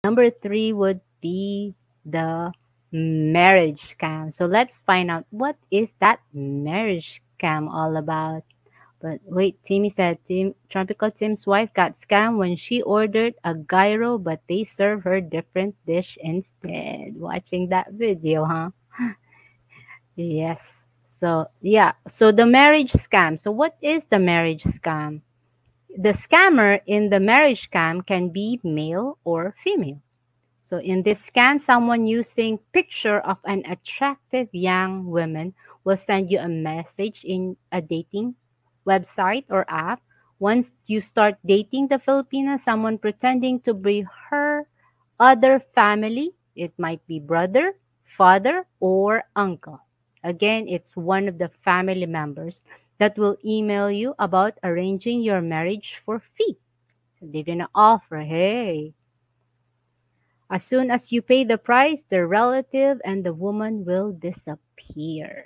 Number three would be the marriage scam. So let's find out what is that marriage scam all about. But wait, Timmy said Tropical Tim's wife got scammed when she ordered a gyro, but they serve her different dish instead. Watching that video, huh? Yes. So yeah. So the marriage scam. So what is the marriage scam? The scammer in the marriage scam can be male or female. So in this scam, someone using picture of an attractive young woman will send you a message in a dating website or app. Once you start dating the Filipina, someone pretending to be her other family, it might be brother, father, or uncle. Again, it's one of the family members that will email you about arranging your marriage for fee. So they're gonna offer, hey, as soon as you pay the price, the relative and the woman will disappear.